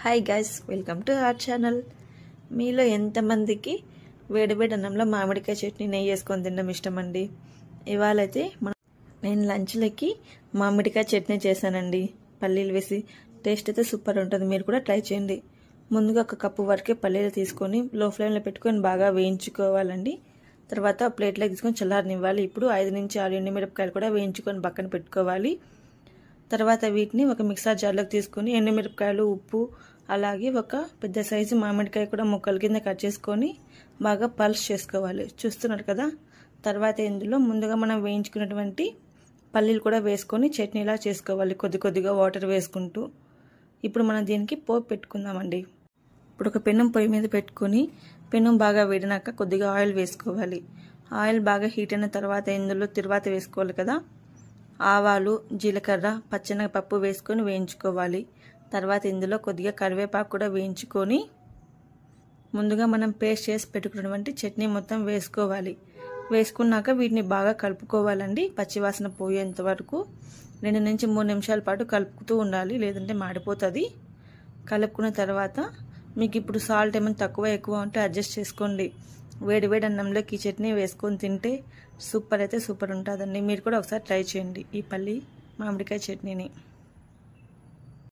Hi guys, welcome to our channel. మీలో ఎంతమందికి వేడివేడి అన్నంలో మామిడికాయ చట్నీ నెయ్యి వేసుకొని తినడం ఇష్టమండి? ఇవాళైతే నేను లంచ్లకి మామిడికాయ చట్నీ చేశానండి, పల్లీలు వేసి. టేస్ట్ అయితే సూపర్ ఉంటుంది, మీరు కూడా ట్రై చేయండి. ముందుగా ఒక కప్పు వరకే పల్లీలు తీసుకొని లో ఫ్లేమ్లో పెట్టుకొని బాగా వేయించుకోవాలండి. తర్వాత ప్లేట్లోకి తీసుకొని చల్లారనివ్వాలి. ఇప్పుడు 5 నుంచి 6 ఎండుమిరపకాయలు కూడా వేయించుకొని పక్కన పెట్టుకోవాలి. తర్వాత వీటిని ఒక మిక్సర్ జార్లోకి తీసుకొని ఎండుమిరపకాయలు, ఉప్పు, అలాగే ఒక పెద్ద సైజు మామిడికాయ కూడా ముక్కల కింద కట్ చేసుకొని బాగా పల్స్ చేసుకోవాలి. చూస్తున్నారు కదా. తర్వాత ఇందులో ముందుగా మనం వేయించుకున్నటువంటి పల్లీలు కూడా వేసుకొని చట్నీలా చేసుకోవాలి, కొద్ది కొద్దిగా వాటర్ వేసుకుంటూ. ఇప్పుడు మనం దీనికి పోపు పెట్టుకుందామండి. ఇప్పుడు ఒక పెనం పొయ్యి మీద పెట్టుకొని పెనం బాగా వేడినాక కొద్దిగా ఆయిల్ వేసుకోవాలి. ఆయిల్ బాగా హీట్ అయిన తర్వాత ఇందులో తిరువాత వేసుకోవాలి కదా. ఆవాలు, జీలకర్ర, పచ్చెనగపప్పు వేసుకొని వేయించుకోవాలి. తర్వాత ఇందులో కొద్దిగా కరివేపాకు కూడా వేయించుకొని ముందుగా మనం పేస్ట్ చేసి పెట్టుకున్నటువంటి చట్నీ మొత్తం వేసుకోవాలి. వేసుకున్నాక వీటిని బాగా కలుపుకోవాలండి, పచ్చివాసన పోయేంత వరకు 2 నుంచి 3 నిమిషాల పాటు కలుపుతూ ఉండాలి, లేదంటే మాడిపోతుంది. కలుపుకున్న తర్వాత మీకు ఇప్పుడు సాల్ట్ ఏమైనా తక్కువ ఎక్కువ ఉంటే అడ్జస్ట్ చేసుకోండి. వేడి వేడి అన్నంలోకి ఈ చట్నీ వేసుకొని తింటే సూపర్ అయితే సూపర్ ఉంటుందండి. మీరు కూడా ఒకసారి ట్రై చేయండి ఈ పల్లి మామిడికాయ చట్నీని.